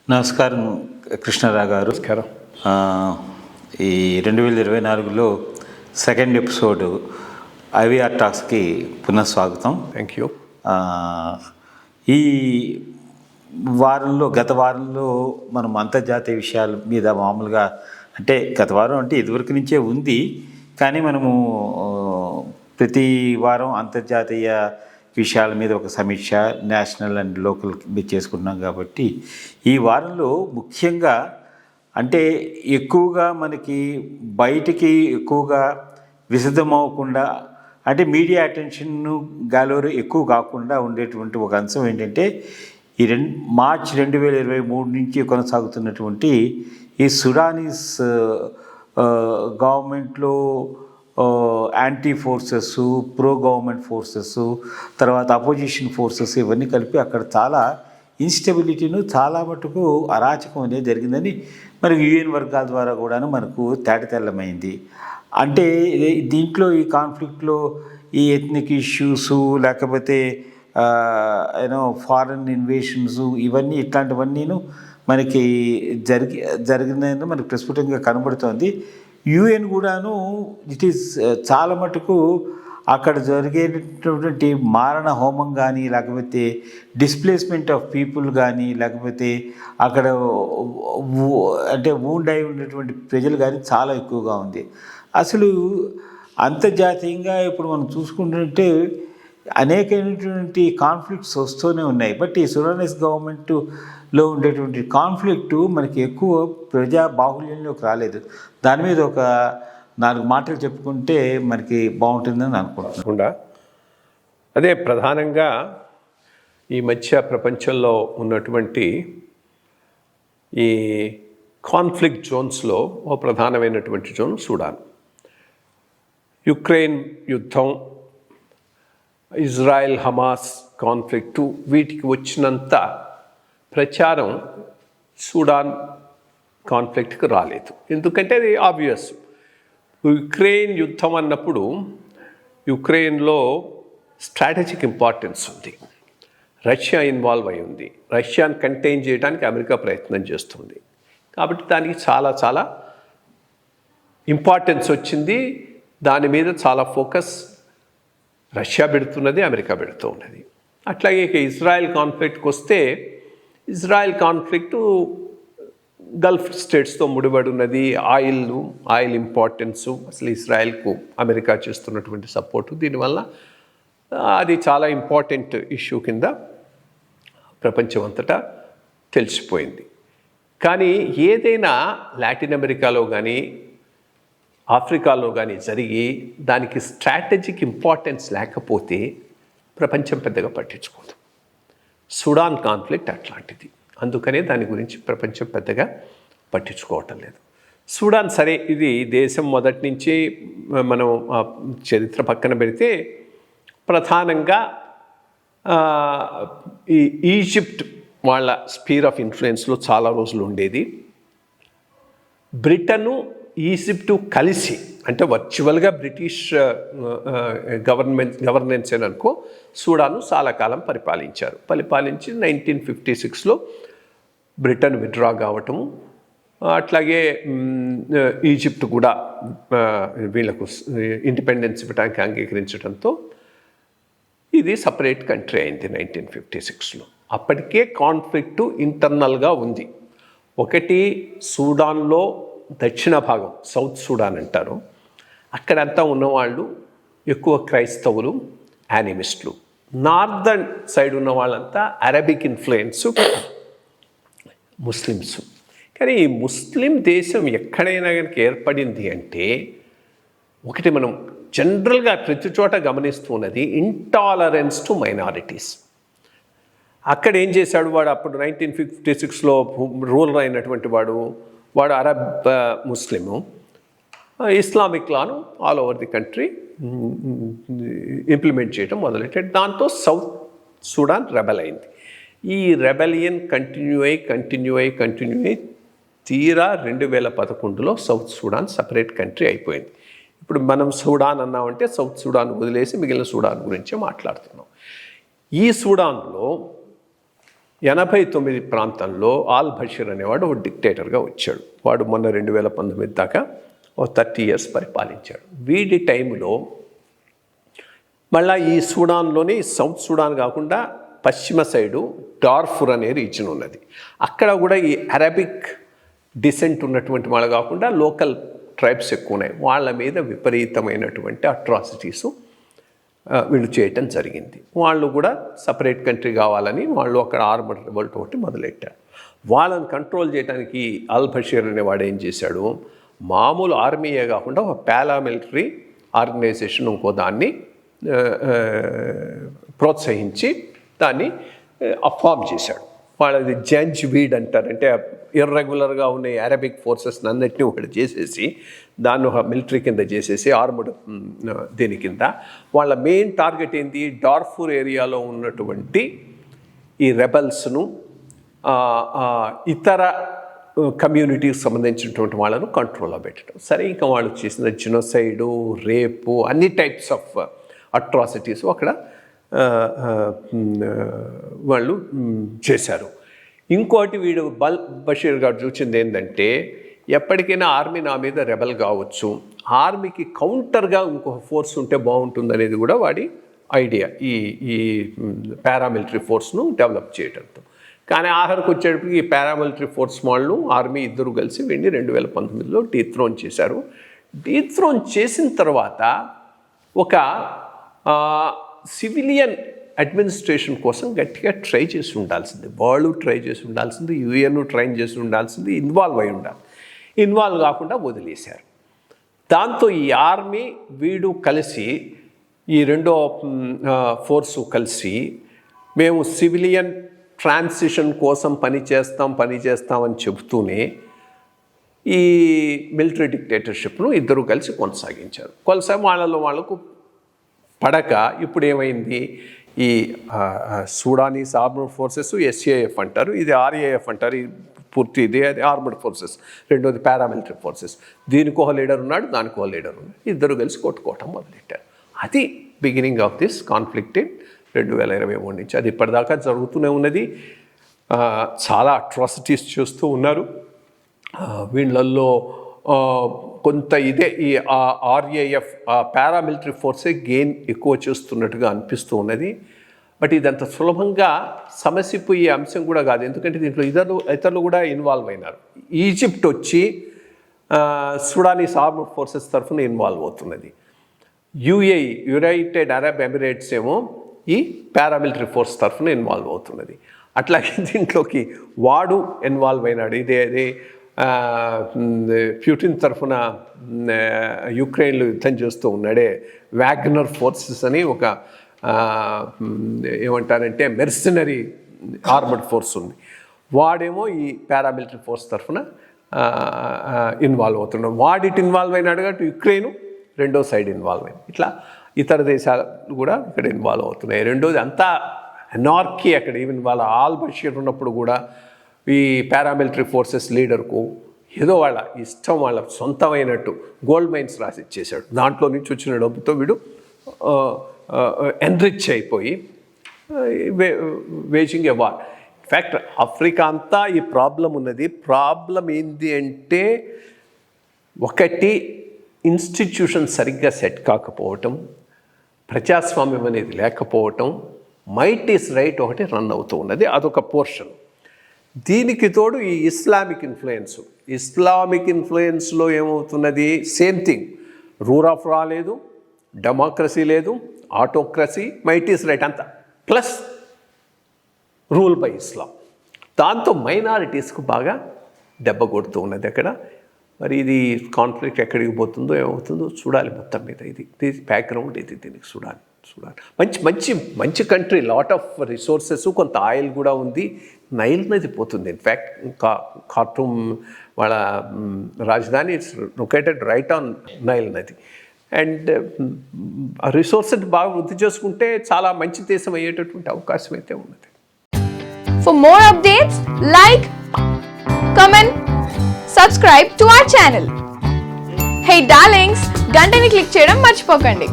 నమస్కారం కృష్ణారావు గారు. నమస్కారం. ఈ 2024లో సెకండ్ ఎపిసోడ్ ఐవీఆర్ టాక్స్కి పునఃస్వాగతం. Thank you. ఈ గత వారంలో మనం అంతర్జాతీయ విషయాల మీద మామూలుగా అంటే గత వారం అంటే ఇదివరకు నుంచే ఉంది, కానీ మనము ప్రతి వారం అంతర్జాతీయ విషయాల మీద ఒక సమీక్ష నేషనల్ అండ్ లోకల్ చేసుకుంటున్నాం. కాబట్టి ఈ వారంలో ముఖ్యంగా అంటే ఎక్కువగా మనకి బయటికి ఎక్కువగా విశదమవ్వకుండా అంటే మీడియా అటెన్షన్ గాలోరు ఎక్కువ కాకుండా ఉండేటువంటి ఒక అంశం ఏంటంటే ఈ మార్చి 2023 నుంచి కొనసాగుతున్నటువంటి ఈ సుడానీస్ గవర్నమెంట్లో anti forces, pro government forces, తర్వాత అపోజిషన్ ఫోర్సెస్ ఇవన్నీ కలిపి అక్కడ చాలా ఇన్స్టెబిలిటీను చాలా మటుకు అరాచకం అనేది జరిగిందని మనకు యుఎన్ వర్గాల ద్వారా కూడాను మనకు తేటతెల్లమైంది. అంటే దీంట్లో ఈ కాన్ఫ్లిక్ట్లో ఈ ఎథ్నిక్ ఇష్యూస్ లేకపోతే ఫారెన్ ఇన్వేషన్స్ ఇవన్నీ ఇట్లాంటివన్నీను మనకి జరిగిందని మనకు ప్రస్ఫుటంగా కనబడుతోంది. యుఎన్ కూడాను ఇట్ ఈస్ చాలా మటుకు అక్కడ జరిగేటటువంటి మారణ హోమం కానీ లేకపోతే డిస్ప్లేస్మెంట్ ఆఫ్ పీపుల్ కానీ లేకపోతే అక్కడ అంటే వూండ్ అయి ఉన్నటువంటి ప్రజలు కానీ చాలా ఎక్కువగా ఉంది. అసలు అంతర్జాతీయంగా ఇప్పుడు మనం చూసుకుంటుంటే అనేకమైనటువంటి కాన్ఫ్లిక్ట్స్ వస్తూనే ఉన్నాయి. బట్ ఈ సుడానీస్ గవర్నమెంట్లో ఉండేటువంటి కాన్ఫ్లిక్టు మనకి ఎక్కువ ప్రజా బాహుళ్యంలోకి రాలేదు. దాని మీద ఒక 4 మాటలు చెప్పుకుంటే మనకి బాగుంటుందని అనుకుంటున్నా. అదే ప్రధానంగా ఈ మధ్య ప్రపంచంలో ఉన్నటువంటి ఈ కాన్ఫ్లిక్ట్ జోన్స్లో ఓ ప్రధానమైనటువంటి జోన్ సుడాన్. యుక్రెయిన్ యుద్ధం, ఇజ్రాయెల్ హమాస్ కాన్ఫ్లిక్టు వీటికి వచ్చినంత ప్రచారం సుడాన్ కాన్ఫ్లిక్ట్కి రాలేదు. ఎందుకంటే అది ఆబ్వియస్. యుక్రెయిన్ యుద్ధం అన్నప్పుడు యుక్రెయిన్లో స్ట్రాటజిక్ ఇంపార్టెన్స్ ఉంది. రష్యా ఇన్వాల్వ్ అయి ఉంది. రష్యాను కంటైన్ చేయడానికి అమెరికా ప్రయత్నం చేస్తుంది. కాబట్టి దానికి చాలా చాలా ఇంపార్టెన్స్ వచ్చింది. దాని మీద చాలా ఫోకస్ రష్యా పెడుతున్నది, అమెరికా పెడుతూ ఉన్నది. అట్లాగే ఇజ్రాయెల్ కాన్ఫ్లిక్ట్కి వస్తే ఇజ్రాయెల్ కాన్ఫ్లిక్టు గల్ఫ్ స్టేట్స్తో ముడిపడి ఉన్నది. ఆయిల్ ఇంపార్టెన్సు, అసలు ఇజ్రాయెల్కు అమెరికా చేస్తున్నటువంటి సపోర్టు, దీనివల్ల అది చాలా ఇంపార్టెంట్ ఇష్యూ కింద ప్రపంచం అంతటా తెలిసిపోయింది. కానీ ఏదైనా లాటిన్ అమెరికాలో కానీ ఆఫ్రికాలో కానీ జరిగి దానికి స్ట్రాటజిక్ ఇంపార్టెన్స్ లేకపోతే ప్రపంచం పెద్దగా పట్టించుకోదు. సుడాన్ కాన్ఫ్లిక్ట్ అట్లాంటిది. అందుకనే దాని గురించి ప్రపంచం పెద్దగా పట్టించుకోవటం లేదు. సుడాన్ సరే, ఇది దేశం మొదటి నుంచి మనం చరిత్ర పక్కన పెడితే ప్రధానంగా ఈ ఈజిప్ట్ వాళ్ళ స్పీర్ ఆఫ్ ఇన్ఫ్లుయెన్స్లో చాలా రోజులు ఉండేది. బ్రిటను ఈజిప్టు కలిసి అంటే వర్చువల్గా బ్రిటిష్ గవర్నెన్స్ అని అనుకో సుడాను చాలా కాలం పరిపాలించి 1956లో బ్రిటన్ విత్డ్రా కావటము, అట్లాగే ఈజిప్ట్ కూడా వీళ్ళకు ఇండిపెండెన్స్ ఇవ్వడానికి అంగీకరించడంతో ఇది సపరేట్ కంట్రీ అయింది 1956లో. అప్పటికే కాన్ఫ్లిక్టు ఇంటర్నల్గా ఉంది. ఒకటి సుడాన్లో దక్షిణ భాగం, సౌత్ సుడాన్ అంటారు, అక్కడంతా ఉన్నవాళ్ళు ఎక్కువ క్రైస్తవులు, యానిమిస్టులు. నార్దర్న్ సైడ్ ఉన్న వాళ్ళంతా అరబిక్ ఇన్ఫ్లుయెన్స్, ముస్లిమ్స్. కానీ ఈ ముస్లిం దేశం ఎక్కడైనా కనుక ఏర్పడింది అంటే ఒకటి మనం జనరల్గా ప్రతి చోట గమనిస్తున్నది ఇంటాలరెన్స్ టు మైనారిటీస్. అక్కడ ఏం చేశాడు వాడు, అప్పుడు 1956లో రూలర్ అయినటువంటి వాడు అరబ్ ముస్లిము, ఇస్లామిక్ లాను all over the country implement చేయడం మొదలెట్టాడు. దాంతో సౌత్ సుడాన్ రెబెల్ అయింది. ఈ రెబెలియన్ కంటిన్యూ అయి తీరా 2011లో సౌత్ సుడాన్ సపరేట్ కంట్రీ అయిపోయింది. ఇప్పుడు మనం సుడాన్ అన్నామంటే సౌత్ సుడాన్ వదిలేసి మిగిలిన సుడాన్ గురించే మాట్లాడుతున్నాం. ఈ సుడాన్లో 89 ప్రాంతంలో ఆల్ బషీర్ అనేవాడు ఒక డిక్టేటర్గా వచ్చాడు. వాడు మొన్న 2019 దాకా ఓ 30 years పరిపాలించాడు. వీడి టైంలో మళ్ళీ ఈ సూడాన్లోని సౌత్ సూడాన్ కాకుండా పశ్చిమ సైడు డార్ఫుర్ అనే రీజన్ ఉన్నది. అక్కడ కూడా ఈ అరబిక్ డిసెంట్ ఉన్నటువంటి వాళ్ళు కాకుండా లోకల్ ట్రైబ్స్ ఎక్కువ ఉన్నాయి. వాళ్ళ మీద విపరీతమైనటువంటి అట్రాసిటీసు వీళ్ళు చేయటం జరిగింది. వాళ్ళు కూడా సపరేట్ కంట్రీ కావాలని వాళ్ళు అక్కడ ఆర్మడ్ రివోల్ట్ ఒకటి మొదలెట్టారు. వాళ్ళని కంట్రోల్ చేయడానికి అల్ బషీర్ అనేవాడు ఏం చేశాడు, మామూలు ఆర్మీయే కాకుండా ఒక పారామిలిటరీ ఆర్గనైజేషన్ ఇంకో దాన్ని ప్రోత్సహించి దాన్ని ఫామ్ చేశాడు. వాళ్ళది జంజ్వీడ్ అంటారు. అంటే ఇర్రెగ్యులర్గా ఉన్న అరబిక్ ఫోర్సెస్ అన్నిటినీ ఒకటి చేసేసి దాన్ని ఒక మిలిటరీ కింద చేసేసి ఆర్మడ్ దీని కింద వాళ్ళ మెయిన్ టార్గెట్ ఏంటి, డార్ఫూర్ ఏరియాలో ఉన్నటువంటి ఈ రెబల్స్ను ఇతర కమ్యూనిటీకి సంబంధించినటువంటి వాళ్ళను కంట్రోల్లో పెట్టడం. సరే, ఇంకా వాళ్ళు చేసిన జెనోసైడు, రేపు, అన్ని టైప్స్ ఆఫ్ అట్రాసిటీస్ అక్కడ వాళ్ళు చేశారు. ఇంకోటి వీడు బషీర్ గారు చూసింది ఏంటంటే, ఎప్పటికైనా ఆర్మీ నా మీద రెబల్ కావచ్చు, ఆర్మీకి కౌంటర్గా ఇంకొక ఫోర్స్ ఉంటే బాగుంటుంది అనేది కూడా వాడి ఐడియా, ఈ పారామిలిటరీ ఫోర్స్ను డెవలప్ చేయడంతో. కానీ ఆఖరికి వచ్చేటప్పటికి ఈ పారామిలిటరీ ఫోర్స్ వాళ్ళు ఆర్మీ ఇద్దరు కలిసి వీడిని 2019లో డీథ్రోన్ చేశారు. డీథ్రోన్ చేసిన తర్వాత ఒక సివిలియన్ అడ్మినిస్ట్రేషన్ కోసం గట్టిగా ట్రై చేసి ఉండాల్సింది, వాళ్ళు ట్రై చేసి ఉండాల్సింది, యుఎన్ ట్రైన్ చేసి ఉండాల్సింది, ఇన్వాల్వ్ అయి ఉండాలి. ఇన్వాల్వ్ కాకుండా వదిలేశారు. దాంతో ఈ ఆర్మీ వీడు కలిసి, ఈ రెండో ఫోర్సు కలిసి, మేము సివిలియన్ ట్రాన్సిషన్ కోసం పనిచేస్తామని చెబుతూనే ఈ మిలిటరీ డిక్టేటర్షిప్ను ఇద్దరు కలిసి కొనసాగించారు. వాళ్ళకు పడక ఇప్పుడు ఏమైంది, ఈ సూడానీస్ ఆర్మడ్ ఫోర్సెస్ ఎస్ఏఎఫ్ అంటారు, ఇది ఆర్ఏఎఫ్ అంటారు, పూర్తి ఇది అది ఆర్మడ్ ఫోర్సెస్, రెండోది పారామిలిటరీ ఫోర్సెస్. దీనికి ఒక లీడర్ ఉన్నాడు, దానికి ఒక లీడర్ ఉన్నాడు, ఇద్దరు కలిసి కొట్టుకోవటం మొదలెట్టారు. అది బిగినింగ్ ఆఫ్ దిస్ కాన్ఫ్లిక్ట్ 2023 నుంచి. అది ఇప్పటిదాకా జరుగుతూనే ఉన్నది. చాలా అట్రాసిటీస్ చేస్తూ ఉన్నారు. వీళ్ళల్లో కొంత ఇదే ఈ ఆర్ఏఎఫ్ పారామిలిటరీ ఫోర్సే గెయిన్ ఎక్కువ చేస్తున్నట్టుగా అనిపిస్తూ ఉన్నది. బట్ ఇదంత సులభంగా సమసిపోయే అంశం కూడా కాదు, ఎందుకంటే దీంట్లో ఇతరులు కూడా ఇన్వాల్వ్ అయినారు. ఈజిప్ట్ వచ్చి సుడానీస్ ఆర్మడ్ ఫోర్సెస్ తరఫున ఇన్వాల్వ్ అవుతున్నది. యుఏఈ, యునైటెడ్ అరబ్ ఎమిరేట్స్ ఏమో ఈ పారామిలిటరీ ఫోర్స్ తరఫున ఇన్వాల్వ్ అవుతున్నది. అట్లాగే దీంట్లోకి వాడు ఇన్వాల్వ్ అయినాడు. ఇదే ప్యూటిన్ తరఫున యుక్రెయిన్లో యుద్ధం చేస్తూ ఉన్నాడే వాగ్నర్ ఫోర్సెస్ అని ఒక ఏమంటారంటే మెర్సినరీ ఆర్మడ్ ఫోర్స్ ఉంది. వాడేమో ఈ పారామిలిటరీ ఫోర్స్ తరఫున ఇన్వాల్వ్ అవుతున్నాడు. వాడిటి ఇన్వాల్వ్ అయినాడు కాబట్టి యుక్రెయిన్ రెండో సైడ్ ఇన్వాల్వ్ అయింది. ఇట్లా ఇతర దేశాలు కూడా ఇక్కడ ఇన్వాల్వ్ అవుతున్నాయి. రెండోది అంతా అనార్కీ అక్కడ. ఈవెన్ వాళ్ళ ఆల్ బషీర్ ఉన్నప్పుడు కూడా ఈ పారామిలిటరీ ఫోర్సెస్ లీడర్కు ఏదో వాళ్ళ ఇష్టం, వాళ్ళ సొంతమైనట్టు గోల్డ్ మైన్స్ రాసి ఇచ్చేశాడు. దాంట్లో నుంచి వచ్చిన డబ్బుతో వీడు ఎన్రిచ్ అయిపోయి waging a war. In fact Africa అంతా ఈ ప్రాబ్లం ఉన్నది. ప్రాబ్లం ఏంటి అంటే, ఒకటి ఇన్స్టిట్యూషన్ సరిగ్గా సెట్ కాకపోవటం, ప్రజాస్వామ్యం అనేది లేకపోవటం, మైట్ ఈస్ రైట్ ఒకటి రన్ అవుతూ ఉన్నది, అదొక పోర్షన్. దీనికి తోడు ఈ ఇస్లామిక్ ఇన్ఫ్లుయెన్స్లో ఏమవుతున్నది, same thing, rule of law లేదు, డెమోక్రసీ లేదు, ఆటోక్రసీ, మైట్ ఈస్ రైట్ అంతా, ప్లస్ రూల్ బై ఇస్లాం. దాంతో మైనారిటీస్కు బాగా దెబ్బ కొడుతూ ఉన్నది అక్కడ. మరి ఇది కాన్ఫ్లిక్ట్ ఎక్కడికి పోతుందో ఏమవుతుందో చూడాలి. మొత్తం మీద ఇది బ్యాక్గ్రౌండ్, ఇది దీనికి చూడాలి. మంచి కంట్రీ, లాట్ ఆఫ్ రిసోర్సెస్, కొంత ఆయిల్ కూడా ఉంది. నైల్ నది పోతుంది. ఇన్ఫ్యాక్ట్ ఖార్టూమ్ వాళ్ళ రాజధాని it's located right on Nile నది. అండ్ ఆ రిసోర్సెస్ బాగా వృద్ధి చేసుకుంటే చాలా మంచి దేశం అయ్యేటటువంటి అవకాశం అయితే ఉన్నది. For more updates, like, comment, subscribe to our channel. Hey darlings, గంటని click చేయడం మర్చిపోకండి.